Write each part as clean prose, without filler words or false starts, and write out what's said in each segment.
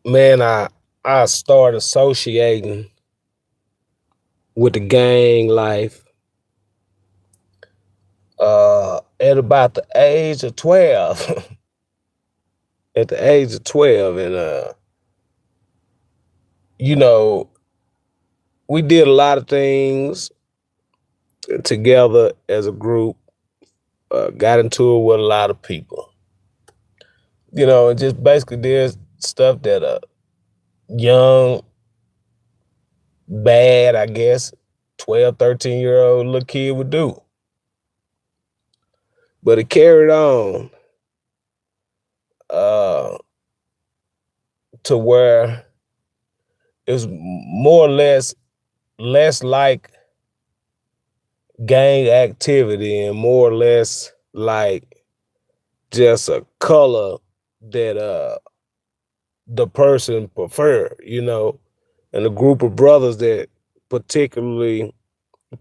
Man, I started associating with the gang life at about the age of 12. At the age of 12, and you know, we did a lot of things together as a group. Got into it with a lot of people. And just basically did stuff that a young, bad, I guess, 12, 13-year-old little kid would do. But it carried on uh, to where it was more or less like gang activity and more or less like just a color that the person prefer, and a group of brothers that particularly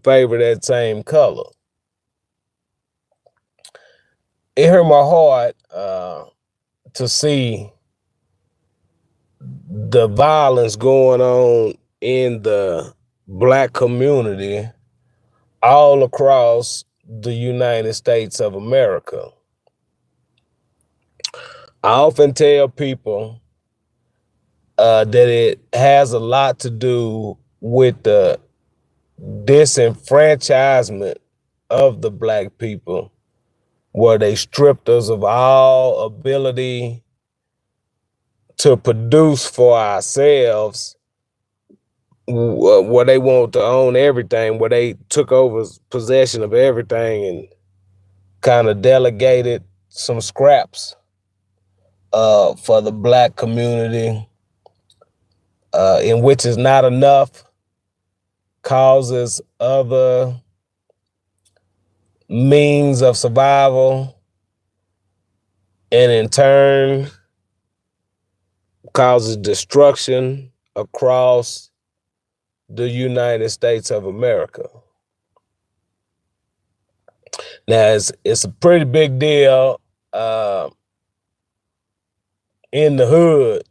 favor that same color. It hurt my heart to see the violence going on in the black community all across the United States of America. I often tell people that it has a lot to do with the disenfranchisement of the black people, where they stripped us of all ability to produce for ourselves, where they want to own everything, where they took over possession of everything and kind of delegated some scraps for the black community, in which is not enough, causes other means of survival, and in turn causes destruction across the United States of America. Now, it's a pretty big deal in the hood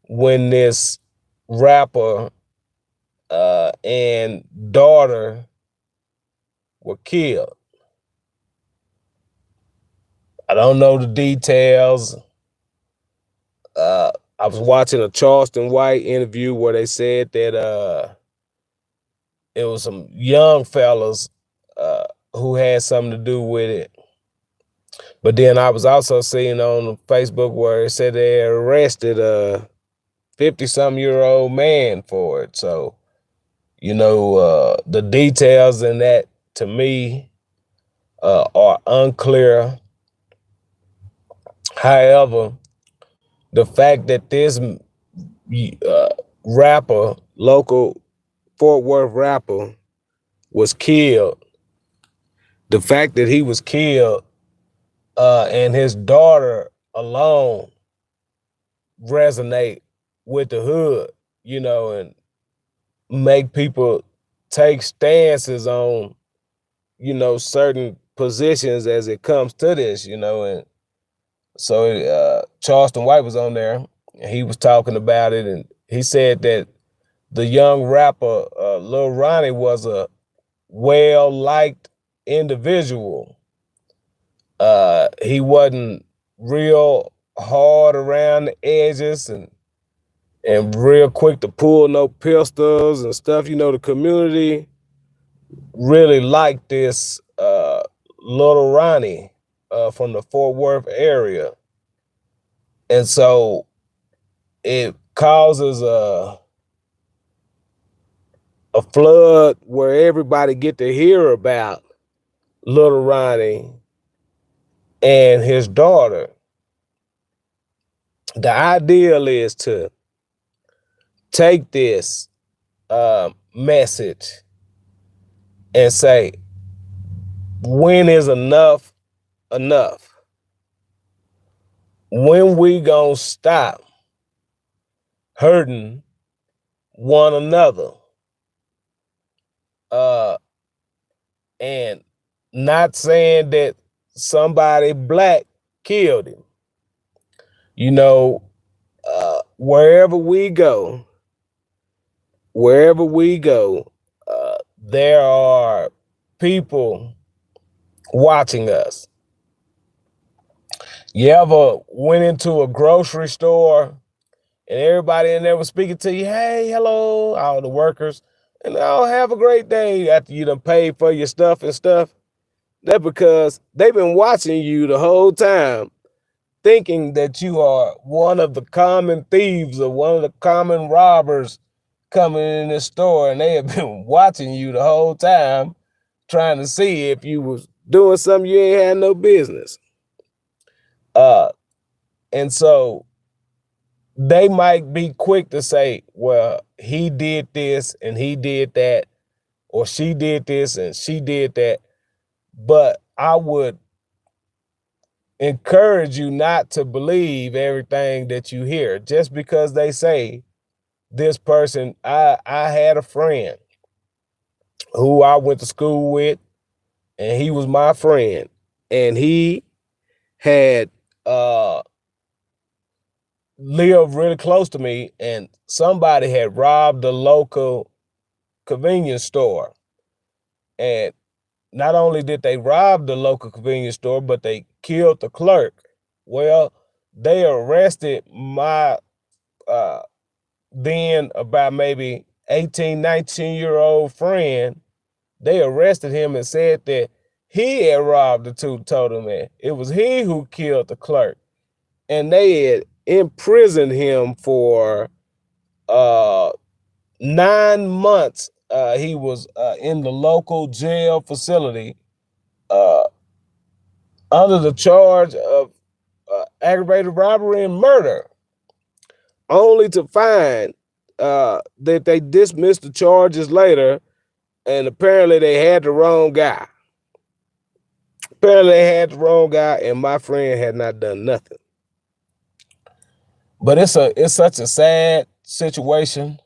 when this rapper and daughter were killed. I don't know the details. I was watching a Charleston White interview where they said that it was some young fellas who had something to do with it. But then I was also seeing on Facebook where it said they arrested a 50-some-year-old man for it. So, the details in that to me are unclear. However, the fact that this rapper, local Fort Worth rapper, was killed, the fact that he was killed and his daughter alone resonate with the hood, and make people take stances on, certain positions as it comes to this, and so Charleston White was on there and he was talking about it, and he said that the young rapper Lil Ronnie was a well-liked individual. He wasn't real hard around the edges and real quick to pull no pistols and stuff. The community really liked this little Ronnie from the Fort Worth area. And so it causes a flood where everybody get to hear about little Ronnie and his daughter. The ideal is to take this message and say, when is enough enough? When we gonna stop hurting one another and not saying that somebody black killed him? Wherever we go, wherever we go, there are people watching us. You ever went into a grocery store and everybody in there was speaking to you, hey, hello, all the workers, and oh, have a great day after you done paid for your stuff and stuff? That's because they've been watching you the whole time, thinking that you are one of the common thieves or one of the common robbers coming in this store, and they have been watching you the whole time, trying to see if you was doing something you ain't had no business. Uh, and so they might be quick to say, well, he did this and he did that, or she did this and she did that. But I would encourage you not to believe everything that you hear just because they say this person. I had a friend who I went to school with, and he was my friend, and he had lived really close to me, and somebody had robbed the local convenience store. And not only did they rob the local convenience store, but they killed the clerk. Well, they arrested my uh, then about maybe 18, 19-year-old friend. They arrested him and said that he had robbed the two-total man. It was he who killed the clerk. And they had imprisoned him for uh, 9 months. He was in the local jail facility uh, under the charge of aggravated robbery and murder, only to find that they dismissed the charges later, and apparently they had the wrong guy. Apparently they had the wrong guy, and my friend had not done nothing. But it's such a sad situation.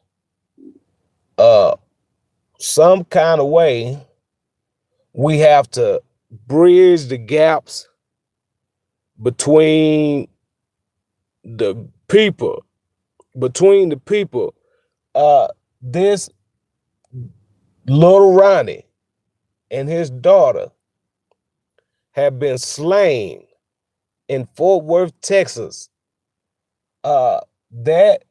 Some kind of way we have to bridge the gaps between the people, between the people. This little Ronnie and his daughter have been slain in Fort Worth, Texas. That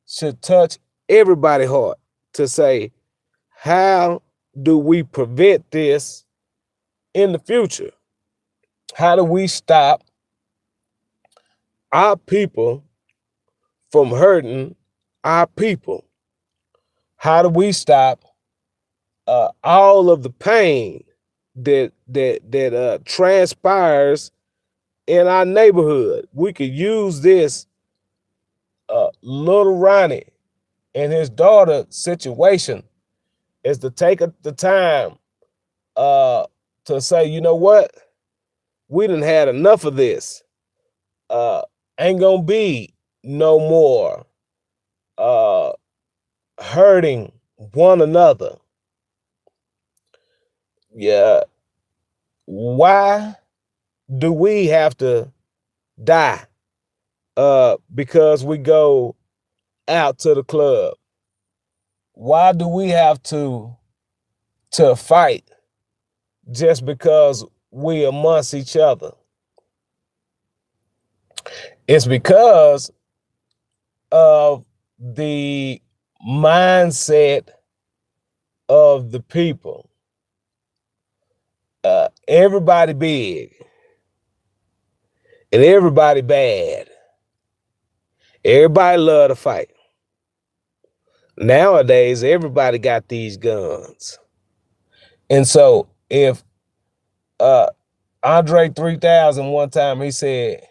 should touch everybody's heart to say, how do we prevent this in the future? How do we stop our people from hurting our people? How do we stop all of the pain that transpires in our neighborhood? We could use this little Ronnie and his daughter situation is to take the time to say, you know what, we done had enough of this. Ain't gonna be no more hurting one another. Yeah. Why do we have to die because we go out to the club? Why do we have to fight just because we amongst each other? It's because of the mindset of the people. Everybody big and everybody bad. Everybody love to fight. Nowadays, everybody got these guns. And so if Andre 3000 one time, he said,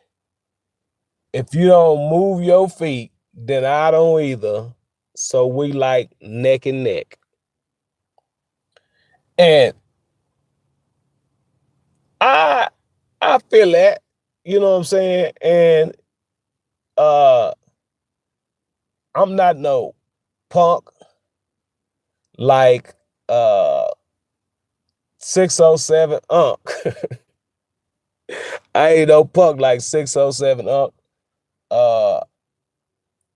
if you don't move your feet, then I don't either. So we like neck and neck. And I feel that, you know what I'm saying? And I'm not no punk like 607 Unk. I ain't no punk like 607 Unk.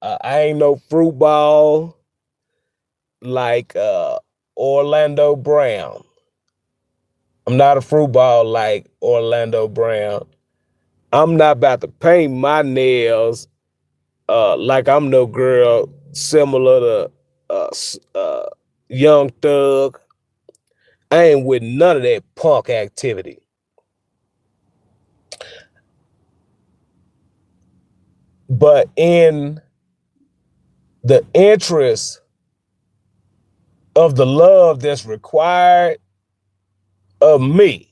I ain't no fruit ball like Orlando Brown. I'm not a fruit ball like Orlando Brown. I'm not about to paint my nails like I'm no girl similar to Young Thug. I ain't with none of that punk activity. But in the interest of the love that's required of me,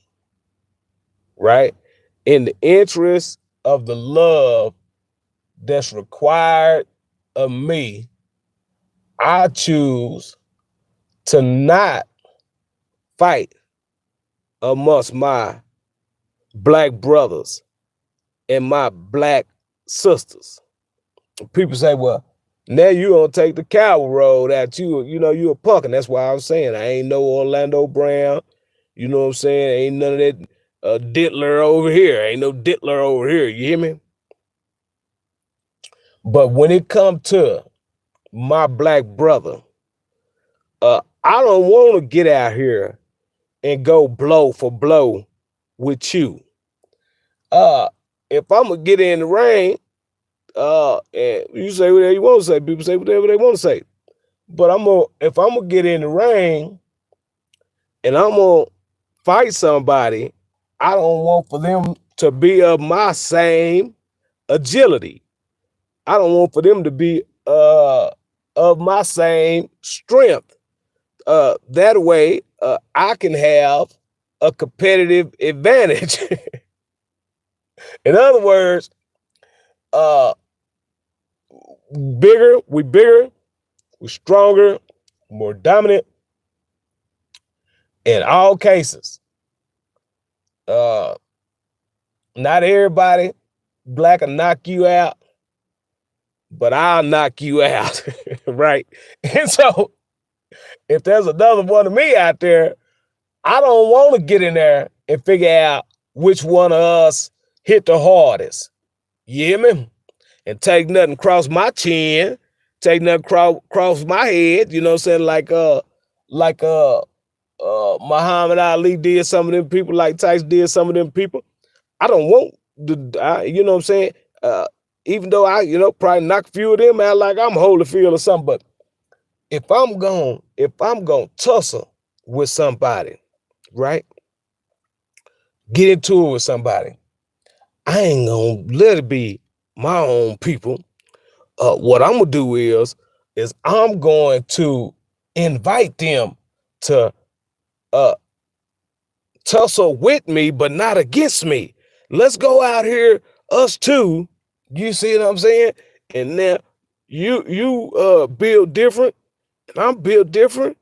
right? In the interest of the love that's required of me, I choose to not fight amongst my black brothers and my black sisters. People say, well, now you gonna take the coward road at you a punk. And that's why I'm saying I ain't no Orlando Brown. You know what I'm saying? Ain't none of that diddler over here. Ain't no diddler over here. You hear me? But when it comes to my black brother, I don't want to get out here and go blow for blow with you. Uh, if I'm gonna get in the ring, and you say whatever you want to say, people say whatever they want to say. But if I'm gonna get in the ring and I'm gonna fight somebody, I don't want for them to be of my same agility. I don't want for them to be of my same strength. That way, I can have a competitive advantage. In other words, uh, bigger, we stronger, more dominant in all cases. Uh, Not everybody black will knock you out, but I'll knock you out, right? And so, if there's another one of me out there, I don't want to get in there and figure out which one of us hit the hardest. You hear me? And take nothing cross my chin, take nothing cross my head. You know what I'm saying? Muhammad Ali did some of them people, like Tyson did some of them people. I don't want you know what I'm saying? Uh, Even though I, probably knock a few of them out like I'm Holyfield or something, but if I'm gonna tussle with somebody, right? Get into it with somebody, I ain't gonna let it be my own people. What I'm gonna do is I'm going to invite them to uh tussle with me, but not against me. Let's go out here, us two. You see what I'm saying? And now you build different, and I'm built different.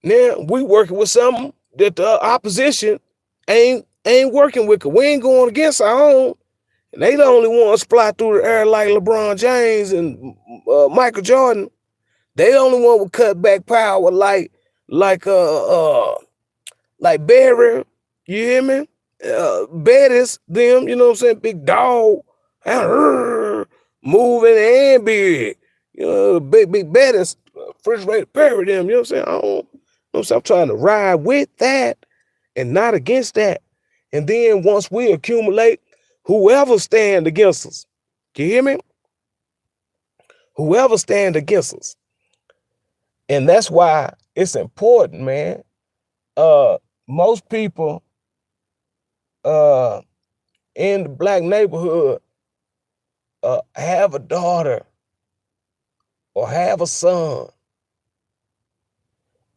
Now we working with something that the opposition ain't working with. 'Cause we ain't going against our own. And they the only ones fly through the air like LeBron James and Michael Jordan. They the only one with cutback power like uh uh like Barry. You hear me? Bettis, them, you know what I'm saying? Big dog, moving and big. Big Bettis, refrigerator Perry, them, you know what I'm saying? I don't, you know what I'm saying? I'm trying to ride with that and not against that. And then once we accumulate, whoever stand against us, you hear me? Whoever stand against us. And that's why it's important, man. Most people uh in the black neighborhood have a daughter or have a son.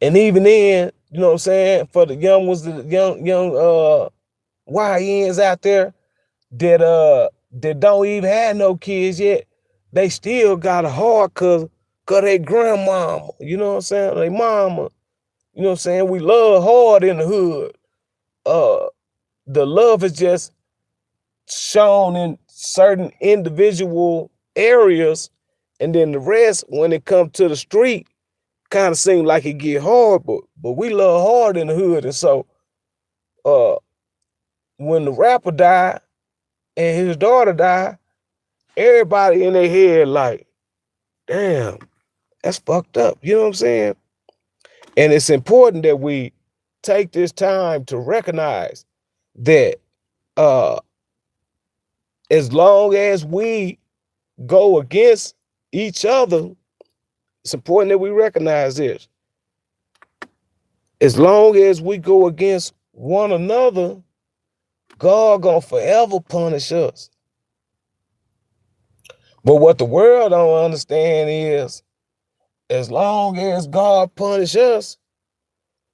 And even then, you know what I'm saying, for the young ones, the young YNs out there that don't even have no kids yet, they still got a heart cause they grandmama, you know what I'm saying? They mama, you know what I'm saying? We love hard in the hood. The love is just shown in certain individual areas, and then the rest, when it comes to the street, kind of seem like it get hard, but we love hard in the hood. And so uh when the rapper died and his daughter died, everybody in their head like, damn, that's fucked up. You know what I'm saying? And it's important that we take this time to recognize that uh as long as we go against each other, it's important that we recognize this. As long as we go against one another, God gonna forever punish us. But what the world don't understand is, as long as God punish us,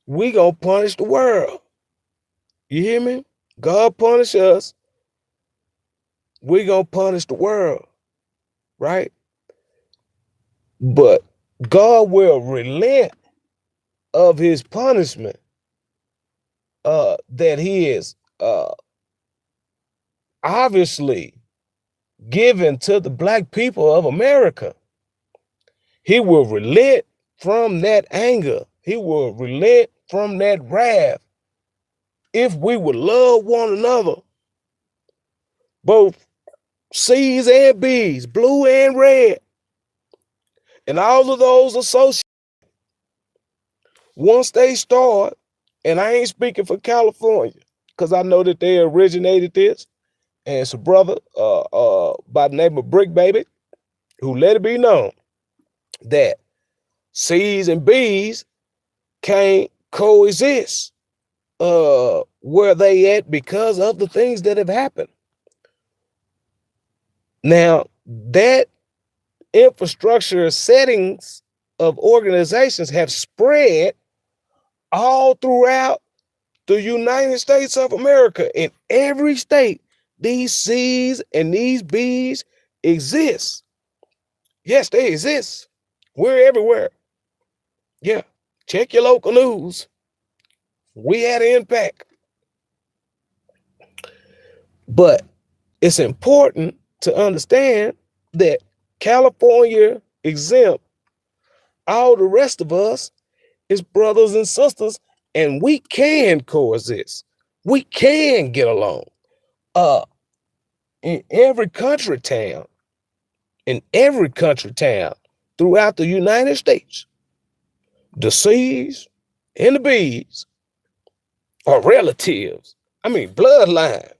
we gonna punish the world. You hear me? God punish us, we gonna punish the world, right? But God will relent of his punishment that he is obviously given to the black people of America. He will relent from that anger. He will relent from that wrath if we would love one another, both C's and B's, blue and red, and all of those associates. Once they start, and I ain't speaking for California, because I know that they originated this, and it's a brother by the name of Brick Baby who let it be known that C's and B's can't coexist where they at because of the things that have happened. Now, that infrastructure settings of organizations have spread all throughout the United States of America. In every state, these C's and these B's exist. Yes, they exist. We're everywhere. Yeah. Check your local news. We had an impact. But it's important to understand that California exempt all the rest of us is brothers and sisters, and we can coexist. We can get along. Uh, in every country town, throughout the United States, the C's and the B's are relatives. I mean, bloodline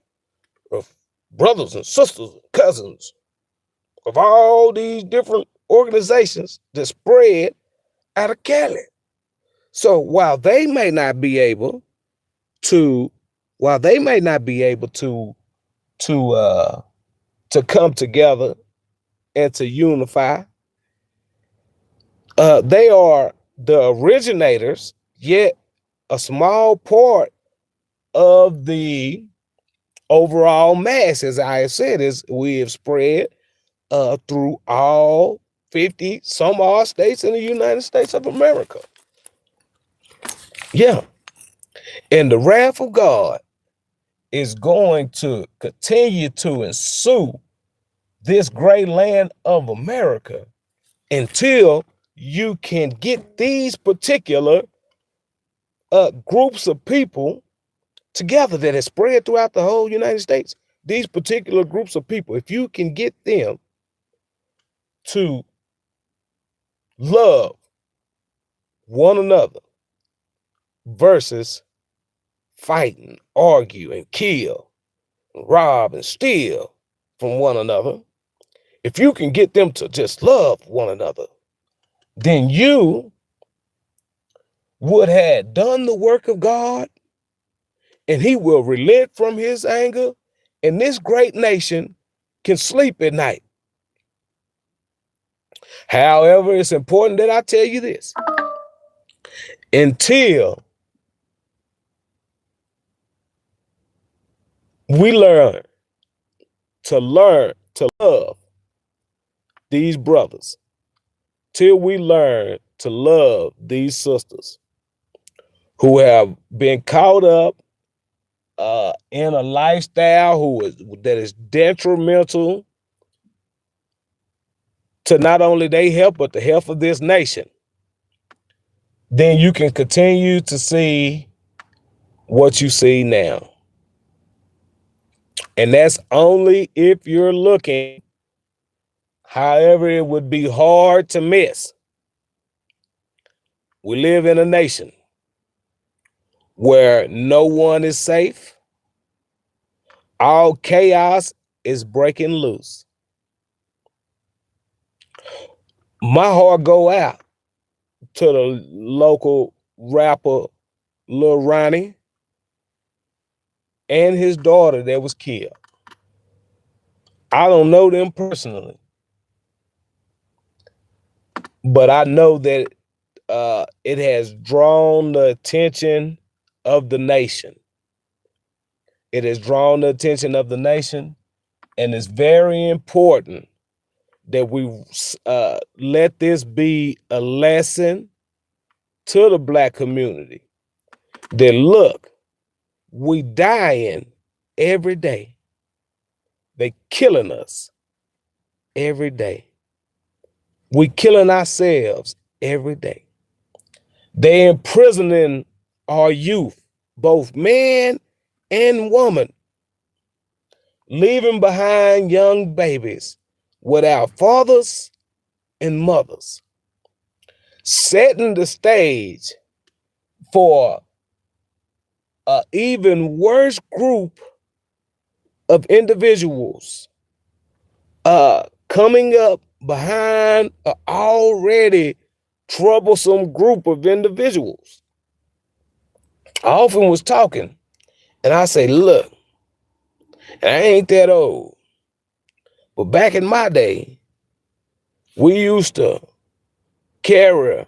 of brothers and sisters and cousins of all these different organizations that spread out of Cali. So while they may not be able to, to come together and to unify, they are the originators, yet a small part of the overall mass, as I have said, is we have spread through all 50 some odd states in the United States of America. Yeah. And the wrath of God is going to continue to ensue this great land of America until you can get these particular groups of people together that has spread throughout the whole United States. These particular groups of people, if you can get them to love one another versus fighting, argue, and kill, rob, and steal from one another, if you can get them to just love one another, then you would have done the work of God, and he will relent from his anger, and this great nation can sleep at night. However, it's important that I tell you this. Until we learn to love these brothers, till we learn to love these sisters who have been caught up in a lifestyle that is detrimental to not only their health, but the health of this nation, then you can continue to see what you see now. And that's only if you're looking However, it would be hard to miss. We live in a nation where no one is safe. All chaos is breaking loose. My heart go out to the local rapper Lil Ronnie and his daughter that was killed. I don't know them personally, but I know that it has drawn the attention of the nation. It has drawn the attention of the nation, and it's very important that we let this be a lesson to the Black community. That look, we dying every day. They killing us every day. We killing ourselves every day. They imprisoning our youth, both man and woman, leaving behind young babies without fathers and mothers, setting the stage for an even worse group of individuals coming up behind an already troublesome group of individuals. I often was talking, and I say, look, I ain't that old, but back in my day, we used to carry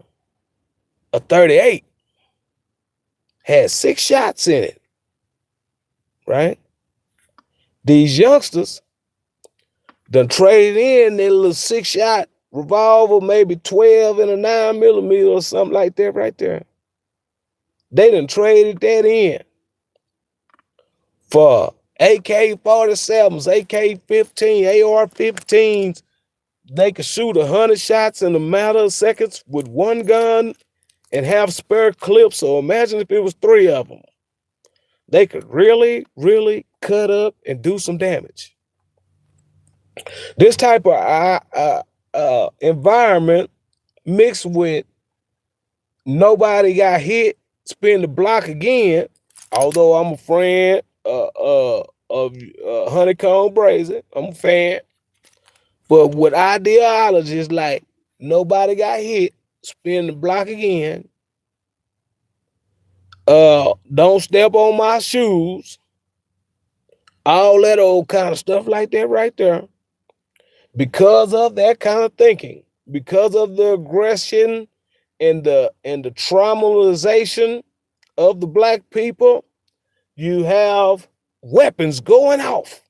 a 38, had 6 shots in it, right? These youngsters done traded in their little 6-shot revolver, maybe 12 and a 9mm or something like that right there. They done traded that in for AK-47s, AK-15, AR-15s. They could shoot 100 shots in a matter of seconds with one gun and have spare clips. So imagine if it was 3 of them. They could really, really cut up and do some damage. This type of environment mixed with nobody got hit, spin the block again. Although I'm a friend of Honeycomb Brazen, I'm a fan. But with ideologies like nobody got hit, spin the block again. Don't step on my shoes. All that old kind of stuff like that right there. Because of that kind of thinking, because of the aggression and the traumatization of the Black people, you have weapons going off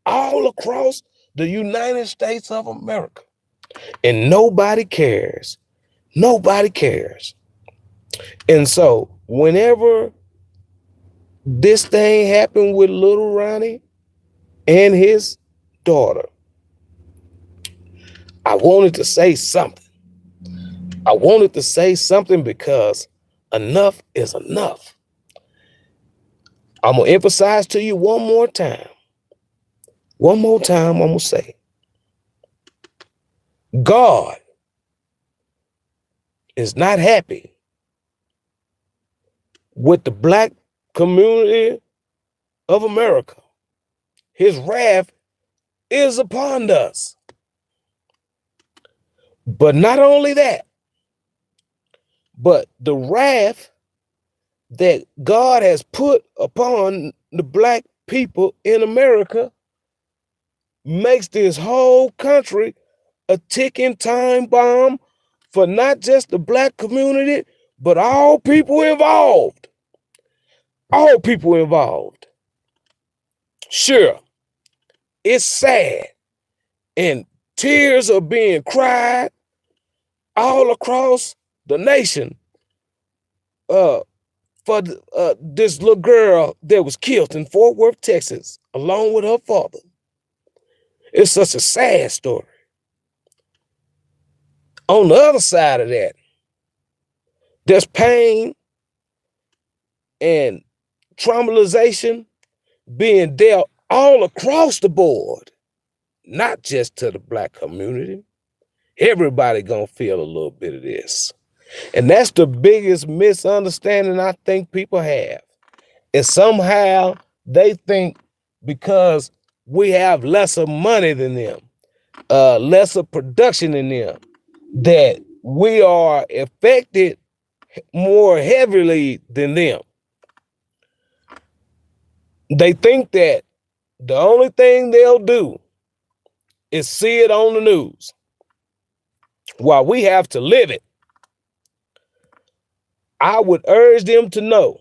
all across the United States of America. And nobody cares. Nobody cares. And so whenever this thing happened with little Ronnie and his daughter, I wanted to say something. I wanted to say something because enough is enough. I'm going to emphasize to you one more time. One more time, I'm going to say, God is not happy with the Black community of America. His wrath is upon us. But not only that, but the wrath that God has put upon the Black people in America makes this whole country a ticking time bomb for not just the Black community, but all people involved. All people involved. Sure, it's sad and tears are being cried all across the nation for this little girl that was killed in Fort Worth, Texas, along with her father. It's such a sad story. On the other side of that, there's pain and traumatization being dealt all across the board. not just to the Black community. Everybody gonna feel a little bit of this. And that's the biggest misunderstanding I think people have. Is somehow they think because we have lesser money than them, lesser production than them, that we are affected more heavily than them. They think that the only thing they'll do is see it on the news while we have to live it. I would urge them to know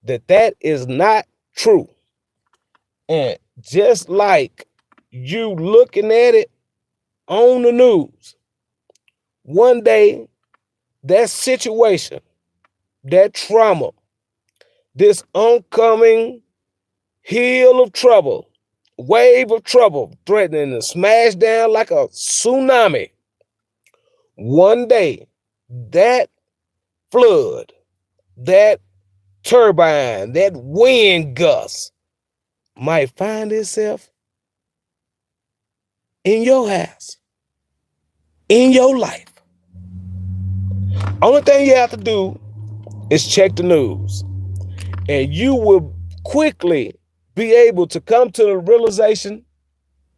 that that is not true. And just like you looking at it on the news, one day that situation, that trauma, this oncoming hill of trouble, wave of trouble threatening to smash down like a tsunami, one day that flood, that turbine, that wind gust might find itself in your house, in your life. Only thing you have to do is check the news, and you will quickly be able to come to the realization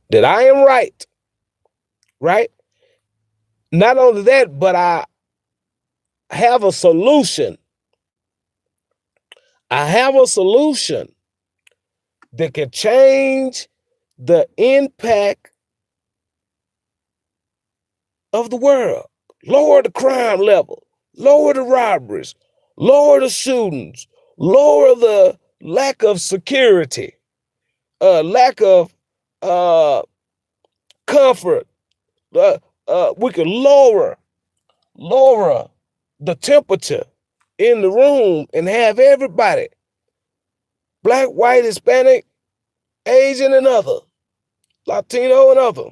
that I am right, right? Not only that, but I have a solution. I have a solution that can change the impact of the world. Lower the crime level, lower the robberies, lower the shootings, lower the lack of security, lack of comfort. We can lower the temperature in the room and have everybody, Black, white, Hispanic, Asian and other, Latino and other,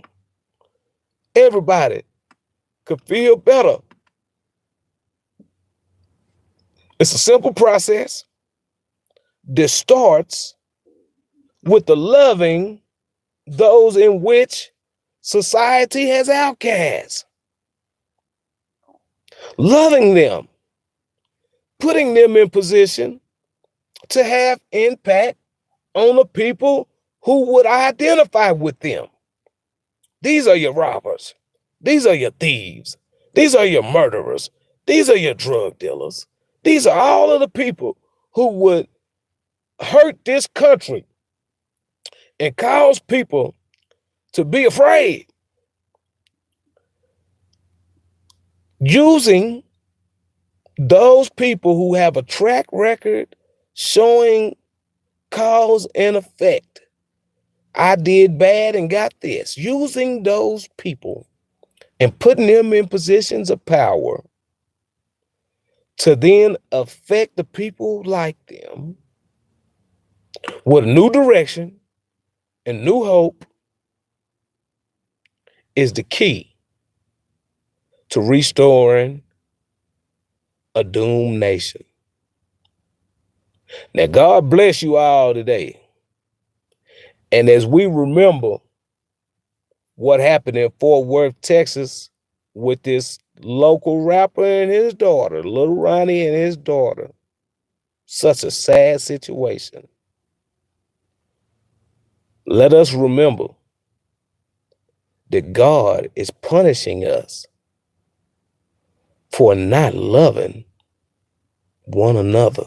everybody could feel better. It's a simple process that starts with the loving those in which society has outcasts. Loving them, putting them in position to have impact on the people who would identify with them. These are your robbers. These are your thieves. These are your murderers. These are your drug dealers. These are all of the people who would hurt this country and cause people to be afraid. Using those people who have a track record showing cause and effect. I did bad and got this. Using those people and putting them in positions of power to then affect the people like them with a new direction and new hope is the key to restoring a doomed nation. Now, God bless you all today. And as we remember what happened in Fort Worth, Texas, with this local rapper and his daughter, Little Ronnie and his daughter, such a sad situation. Let us remember that God is punishing us for not loving one another.